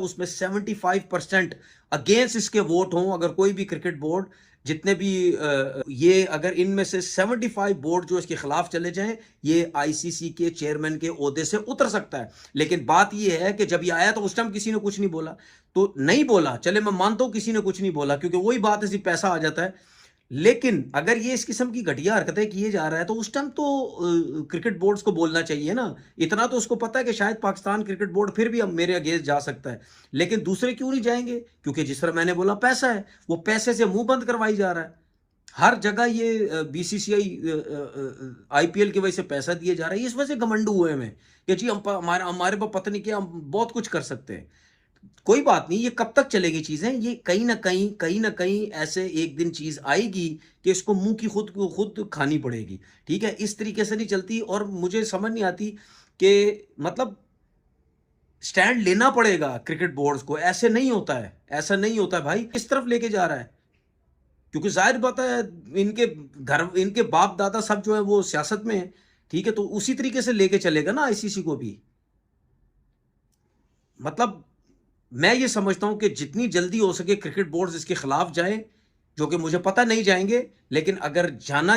उसमें 75% अगेंस्ट इसके वोट हों, अगर कोई भी क्रिकेट बोर्ड जितने भी ये अगर इनमें से 75 बोर्ड जो इसके खिलाफ चले जाएं, ये आईसीसी के चेयरमैन के ओहदे से उतर सकता है। लेकिन बात ये है कि जब ये आया तो उस टाइम किसी ने कुछ नहीं बोला, तो नहीं बोला, चले मैं मानता हूं किसी ने कुछ नहीं बोला, क्योंकि वही बात है, सिर्फ पैसा आ जाता है। लेकिन अगर ये इस किस्म की घटिया हरकतें किए जा रहा है तो उस टाइम तो क्रिकेट बोर्ड्स को बोलना चाहिए ना। इतना तो उसको पता है कि शायद पाकिस्तान क्रिकेट बोर्ड फिर भी अब मेरे अगेंस्ट जा सकता है, लेकिन दूसरे क्यों नहीं जाएंगे? क्योंकि जिस तरह मैंने बोला, पैसा है, वो पैसे से मुंह बंद करवाई जा रहा है। हर जगह ये बीसीसीआई आईपीएल की वजह से पैसा दिए जा रहा है, इस वजह से घमंडू हुए हमें कि जी हम हमारे हमारे पास पता नहीं क्या, हम बहुत कुछ कर सकते हैं। कोई बात नहीं, ये कब तक चलेगी चीजें? ये कहीं ना कहीं ऐसे एक दिन चीज आएगी कि इसको मुंह की खुद खानी पड़ेगी। ठीक है, इस तरीके से नहीं चलती। और मुझे समझ नहीं आती कि मतलब स्टैंड लेना पड़ेगा क्रिकेट बोर्ड्स को, ऐसे नहीं होता है, ऐसा नहीं होता है भाई। किस तरफ लेके जा रहा है? क्योंकि जाहिर बात है, इनके घर, इनके बाप दादा सब जो है वो सियासत में है। ठीक है, तो उसी तरीके से लेके चलेगा ना आईसीसी को भी। मतलब मैं ये समझता हूं कि जितनी जल्दी हो सके क्रिकेट बोर्ड्स इसके खिलाफ जाएं, जो कि मुझे पता नहीं जाएंगे, लेकिन अगर जाना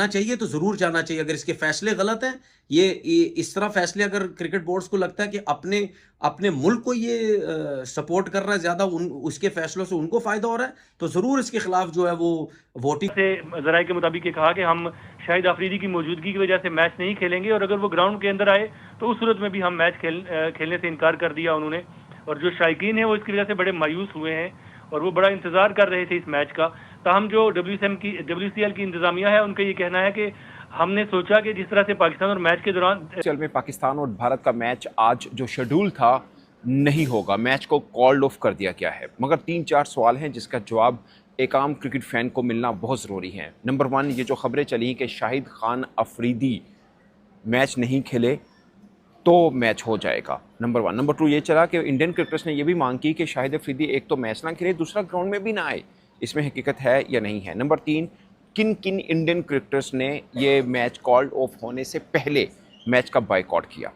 चाहिए तो जरूर जाना चाहिए। अगर इसके फैसले गलत हैं, ये इस तरह फैसले अगर क्रिकेट बोर्ड्स को लगता है कि अपने अपने मुल्क को ये सपोर्ट कर रहा है ज्यादा, उसके फैसलों से उनको फायदा हो रहा है, तो जरूर इसके खिलाफ जो है वो वोटिंग से जराये के मुताबिक ये कहा कि हम शाहिद अफरीदी की मौजूदगी की वजह से मैच नहीं खेलेंगे, और अगर वो ग्राउंड के अंदर आए तो उस सूरत में भी हम मैच खेलने से इनकार कर दिया उन्होंने। और जो शायकीन है वो इसकी वजह से बड़े मायूस हुए हैं और वो बड़ा इंतजार कर रहे थे इस मैच का। ताहम जो WCL की इंतजामिया है, उनका ये कहना है कि हमने सोचा कि जिस तरह से पाकिस्तान और मैच के दौरान में पाकिस्तान और भारत का मैच आज जो शेड्यूल था नहीं होगा, मैच को कॉल्ड ऑफ कर दिया गया है। मगर 3-4 सवाल हैं जिसका जवाब एक आम क्रिकेट फैन को मिलना बहुत ज़रूरी है। नंबर 1, ये जो खबरें चली कि शाहिद खान अफरीदी मैच नहीं खेले तो मैच हो जाएगा, नंबर 1। नंबर 2, ये चला कि इंडियन क्रिकेटर्स ने यह भी मांग की कि शाहिद अफरीदी एक तो मैच ना खेले, दूसरा ग्राउंड में भी ना आए। इसमें हकीकत है या नहीं है? नंबर 3, किन किन इंडियन क्रिकेटर्स ने ये मैच कॉल्ड ऑफ होने से पहले मैच का बायकॉट किया?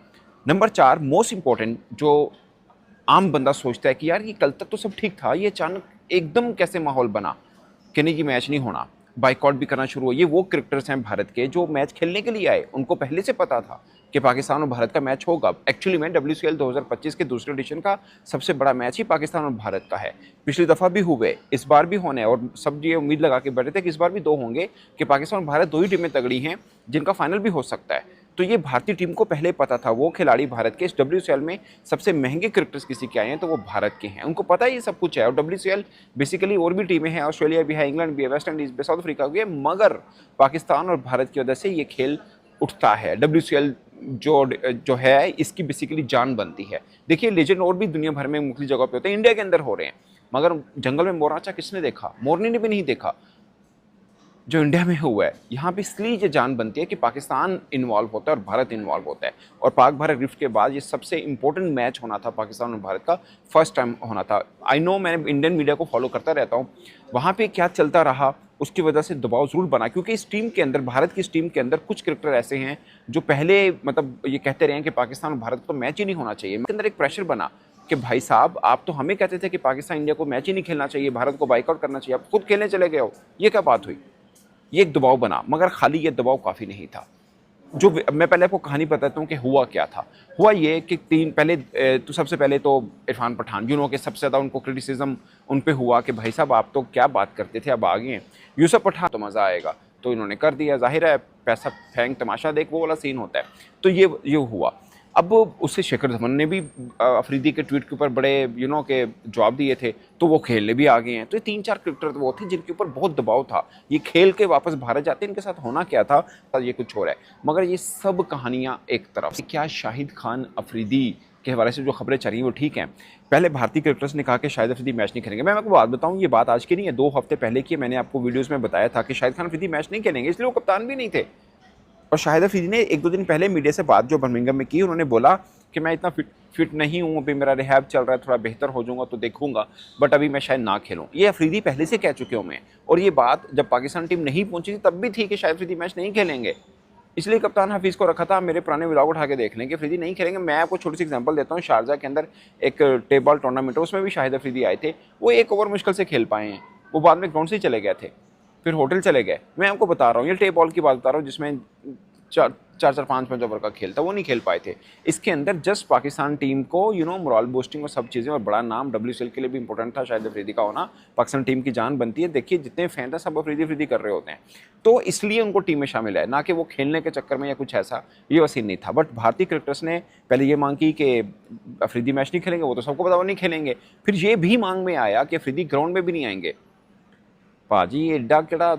नंबर 4, मोस्ट इंपॉर्टेंट, जो आम बंदा सोचता है कि यार ये कल तक तो सब ठीक था, ये अचानक एकदम कैसे माहौल बना कि नहीं, ये मैच नहीं होना, बाइकआउट भी करना शुरू हुआ। ये वो क्रिकेटर्स हैं भारत के जो मैच खेलने के लिए आए, उनको पहले से पता था कि पाकिस्तान और भारत का मैच होगा। एक्चुअली में WCL 2025 के दूसरे एडिशन का सबसे बड़ा मैच ही पाकिस्तान और भारत का है। पिछली दफ़ा भी हुए, इस बार भी होने, और सब ये उम्मीद लगा के बैठे थे कि इस बार भी 2 होंगे, कि पाकिस्तान और भारत 2 ही टीमें तगड़ी हैं जिनका फाइनल भी हो सकता है। तो ये भारतीय टीम को पहले पता था। वो खिलाड़ी भारत के, इस WCL में सबसे महंगे क्रिकेटर्स किसी के आए हैं तो वो भारत के हैं, उनको पता है ये सब कुछ है। और WCL बेसिकली और भी टीमें हैं, ऑस्ट्रेलिया भी है, इंग्लैंड भी है, वेस्ट इंडीज़ भी, साउथ अफ्रीका भी है, मगर पाकिस्तान और भारत की वजह से ये खेल उठता है। WCL जो है इसकी बेसिकली जान बनती है। देखिए, लेजेंड और भी दुनिया भर में मुख्तलिफ जगह पे होते हैं, इंडिया के अंदर हो रहे हैं, मगर जंगल में मोरनाचा किसने देखा? मोरनी ने भी नहीं देखा जो इंडिया में हुआ है। यहाँ पे इसलिए ये जान बनती है कि पाकिस्तान इन्वॉल्व होता है और भारत इन्वॉल्व होता है। और पाक भारत रिफ्ट के बाद ये सबसे इंपॉर्टेंट मैच होना था, पाकिस्तान और भारत का फर्स्ट टाइम होना था। आई नो, मैं इंडियन मीडिया को फॉलो करता रहता हूँ, वहाँ पे क्या चलता रहा उसकी वजह से दबाव ज़रूर बना, क्योंकि इस टीम के अंदर, भारत की इस टीम के अंदर कुछ क्रिकेटर ऐसे हैं जो पहले मतलब ये कहते रहे हैं कि पाकिस्तान और भारत को तो मैच ही नहीं होना चाहिए। इसके अंदर एक प्रेशर बना कि भाई साहब, आप तो हमें कहते थे कि पाकिस्तान इंडिया को मैच ही नहीं खेलना चाहिए, भारत को बाइकआउट करना चाहिए, आप खुद खेलने चले गए हो, ये क्या बात हुई? ये एक दबाव बना, मगर खाली ये दबाव काफ़ी नहीं था। जो मैं पहले आपको कहानी बताता हूँ कि हुआ क्या था। हुआ ये कि तो सबसे पहले तो इरफान पठान, यू नो कि सबसे ज़्यादा उनको क्रिटिसिज्म उन पे हुआ कि भाई साहब आप तो क्या बात करते थे, अब आ गए हैं। यूसुफ पठान तो मज़ा आएगा, तो इन्होंने कर दिया, जाहिर है पैसा फेंक तमाशा देख, वो वाला सीन होता है। तो ये हुआ। अब उससे शेखर धवन ने भी अफरीदी के ट्वीट के ऊपर बड़े के जवाब दिए थे, तो वो खेलने भी आ गए हैं। तो ये 3-4 क्रिकेटर तो वो थे जिनके ऊपर बहुत दबाव था, ये खेल के वापस भारत जाते, इनके साथ होना क्या था, ये कुछ हो रहा है। मगर ये सब कहानियाँ एक तरफ, क्या शाहिद खान अफरीदी के हवाले से जो खबरें चल रही हैं वो ठीक हैं? पहले भारतीय क्रिकेटर्स ने कहा कि शाहिद अफरीदी मैच नहीं खेलेंगे। मैं आपको बात बताऊं, ये बात आज की नहीं है, 2 हफ्ते पहले की। मैंने आपको वीडियोज़ में बताया था कि शाहिद खान अफरीदी मैच नहीं खेलेंगे, इसलिए वो कप्तान भी नहीं थे। और शाहिद अफरीदी ने 1-2 दिन पहले मीडिया से बात जो बर्मिंघम में की, उन्होंने बोला कि मैं इतना फिट नहीं हूँ, अभी मेरा रिहैब चल रहा है, थोड़ा बेहतर हो जाऊँगा तो देखूंगा, बट अभी मैं शायद ना खेलूँ। ये अफरीदी पहले से कह चुके हूँ मैं। और ये बात जब पाकिस्तान टीम नहीं पहुँची थी तब भी थी कि शाहिद अफरीदी मैच नहीं खेलेंगे। इसलिए कप्तान हफीज़ को रखा था। मेरे पुराने व्लॉग उठा के देख लें कि अफरीदी नहीं खेलेंगे। मैं आपको छोटी सी एग्जांपल देता हूँ, शारजा के अंदर एक टेप बॉल टूर्नामेंट है, उसमें भी शाहिद अफरीदी आए थे। वो 1 ओवर मुश्किल से खेल पाए हैं, वो बाद में ग्राउंड से ही चले गए थे, फिर होटल चले गए। मैं आपको बता रहा हूँ, ये टेप बॉल की बात बता रहा हूँ जिसमें 4-5 ओवर का खेल था, वो नहीं खेल पाए थे। इसके अंदर जस्ट पाकिस्तान टीम को मोरल बूस्टिंग और सब चीज़ें, और बड़ा नाम WCL के लिए भी इंपॉर्टेंट था शाहिद अफरीदी का होना। पाकिस्तान टीम की जान बनती है। देखिए जितने फैन था सब अफरीदी कर रहे होते हैं, तो इसलिए उनको टीम में शामिल है, ना कि वो खेलने के चक्कर में या कुछ ऐसा, ये वैसे नहीं था। बट भारतीय क्रिकेटर्स ने पहले ये मांग की कि अफरीदी मैच नहीं खेलेंगे, वो तो सबको पता वो नहीं खेलेंगे। फिर ये भी मांग में आया कि अफरीदी ग्राउंड में भी नहीं आएंगे। भाजी एडा केड़ा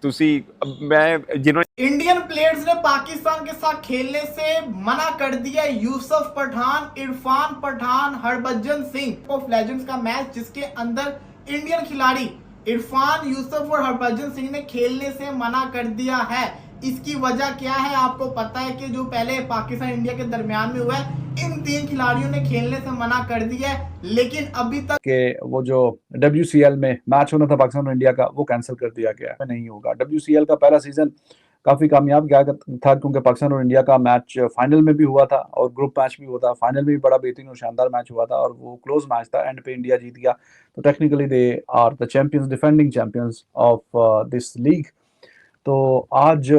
तुसी मैं जिन्होंने इंडियन प्लेयर्स ने पाकिस्तान के साथ खेलने से मना कर दिया। यूसुफ पठान, इरफान पठान, हरभजन सिंह ऑफ लेजेंड्स का मैच जिसके अंदर इंडियन खिलाड़ी इरफान, यूसुफ और हरभजन सिंह ने खेलने से मना कर दिया है। इसकी वजह क्या है आपको पता है कि जो पहले पाकिस्तान इंडिया के दरमियान में हुआ है, इन 3 खिलाड़ियों ने खेलने से मना कर दिया है, लेकिन अभी तक कि वो जो WCL में मैच होना था पाकिस्तान और इंडिया का, वो कैंसिल कर दिया गया है, नहीं होगा। WCL का पहला सीजन काफी कामयाब गया था, क्योंकि पाकिस्तान और इंडिया का मैच फाइनल में भी हुआ था और ग्रुप मैच भी हुआ था। फाइनल में भी बड़ा बेहतरीन और शानदार मैच हुआ था और वो क्लोज मैच था, एंड पे इंडिया जीत गया। तो technically they are the champions, defending champions of this league. तो आज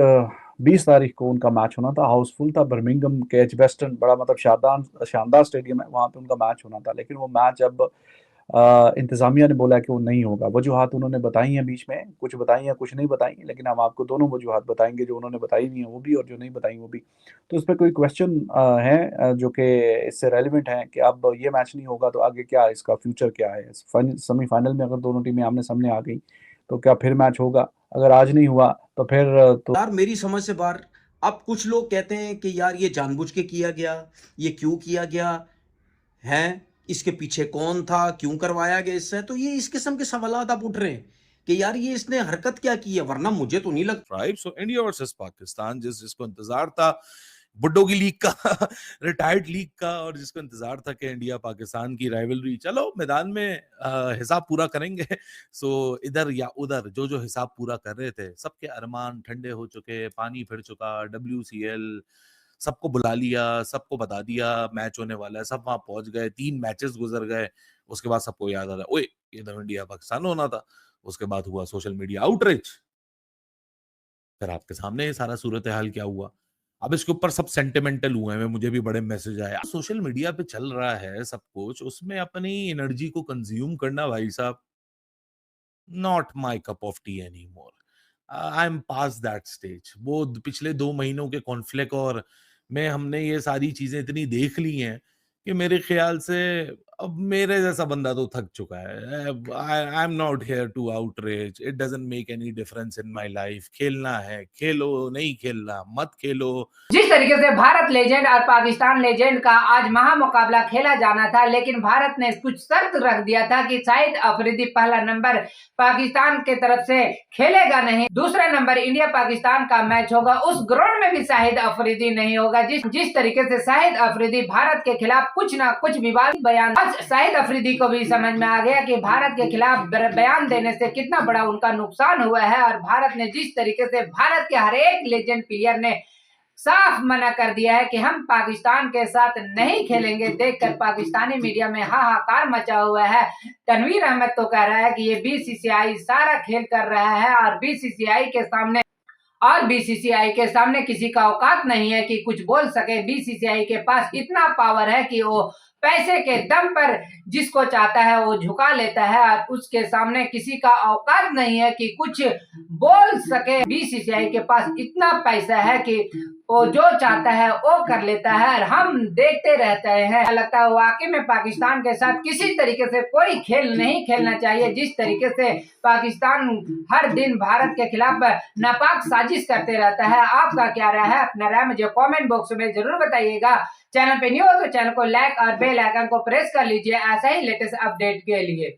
20 तारीख को उनका मैच होना था, हाउसफुल था, बर्मिंघम के एजबेस्टन, बड़ा मतलब शानदार स्टेडियम है, वहाँ पे उनका मैच होना था। लेकिन वो मैच अब इंतजामिया ने बोला कि वो नहीं होगा। वजूहात उन्होंने बताई हैं, बीच में कुछ बताई हैं, कुछ नहीं बताई, लेकिन हम आपको दोनों वजूहात बताएंगे, जो उन्होंने बताई भी हैं वो भी और जो नहीं बताई वो भी। तो इस पर कोई क्वेश्चन है जो कि इससे रेलिवेंट है कि अब ये मैच नहीं होगा तो आगे क्या, इसका फ्यूचर क्या है। सेमीफाइनल में अगर दोनों टीमें आमने सामने आ गई तो क्या फिर मैच होगा? अगर आज नहीं हुआ तो फिर तो यार मेरी समझ से बाहर। अब कुछ लोग कहते हैं कि यार ये जानबूझ के किया गया, ये क्यों किया गया है, इसके पीछे कौन था, क्यों करवाया गया इससे। तो ये इस किस्म के सवालात अब उठ रहे हैं कि यार ये इसने हरकत क्या की है, वरना मुझे तो नहीं लगता। Tribe. So India versus Pakistan, जिसको इंतजार था बुड्ढों की लीग का रिटायर्ड लीग का, और जिसको इंतजार था कि इंडिया पाकिस्तान की राइवलरी, चलो मैदान में हिसाब पूरा करेंगे। सो इधर या उधर जो जो हिसाब पूरा कर रहे थे, सबके अरमान ठंडे हो चुके, पानी फिर चुका। WCL सबको बुला लिया, सबको बता दिया मैच होने वाला है, सब वहां पहुंच गए, 3 मैचेस गुजर गए। उसके बाद सबको याद आ रहा, ओए ये तो इंडिया पाकिस्तान होना था। उसके बाद हुआ सोशल मीडिया आउटरीच, फिर आपके सामने ये सारा सूरत हाल क्या हुआ। अब इसके ऊपर सब सेंटिमेंटल हुए हैं, मुझे भी बड़े मैसेज आए। सोशल मीडिया पे चल रहा है सब कुछ, उसमें अपनी एनर्जी को कंज्यूम करना भाई साहब, not my cup of T any more. I am pass that stage. वो पिछले 2 महीनों के कॉन्फ्लिक्ट और में हमने ये सारी चीजें इतनी देख ली हैं कि मेरे ख्याल से अब मेरे जैसा बंदा तो थक चुका है। I am not here to outrage, it doesn't make any difference in my life. खेलना है खेलो, नहीं खेलना मत खेलो। जिस तरीके से भारत लेजेंड और पाकिस्तान लेजेंड का आज महामुकाबला खेला जाना था, लेकिन भारत ने कुछ शर्त रख दिया था कि शाहिद अफरीदी पहला नंबर पाकिस्तान के तरफ से खेलेगा नहीं, दूसरा नंबर इंडिया पाकिस्तान का मैच होगा, उस ग्राउंड में भी शाहिद अफरीदी नहीं होगा। जिस तरीके से शाहिद अफरीदी भारत के खिलाफ कुछ ना कुछ विवादित बयान, शाहिद अफरीदी को भी समझ में आ गया कि भारत के खिलाफ बयान देने से कितना बड़ा उनका नुकसान हुआ है। और भारत ने जिस तरीके से भारत के हर एक लेजेंड प्लेयर ने साफ मना कर दिया है कि हम पाकिस्तान के साथ नहीं खेलेंगे, देखकर पाकिस्तानी मीडिया में हाहाकार मचा हुआ है। तनवीर अहमद तो कह रहा है कि ये BCCI सारा खेल कर रहा है और BCCI के सामने किसी का औकात नहीं है कि कुछ बोल सके। BCCI के पास इतना पावर है कि वो पैसे के दम पर जिसको चाहता है वो झुका लेता है और उसके सामने किसी का औकात नहीं है कि कुछ बोल सके। BCCI के पास इतना पैसा है कि वो जो चाहता है वो कर लेता है और हम देखते रहते हैं। लगता है वाकई में पाकिस्तान के साथ किसी तरीके से कोई खेल नहीं खेलना चाहिए। जिस तरीके से पाकिस्तान हर दिन भारत के खिलाफ नापाक साजिश करते रहता है। आपका क्या राय है? अपना राय मुझे कमेंट बॉक्स में जरूर बताइएगा। चैनल पे न्यू हो तो चैनल को लाइक और बेल आइकन को प्रेस कर लीजिए ऐसा ही लेटेस्ट अपडेट के लिए।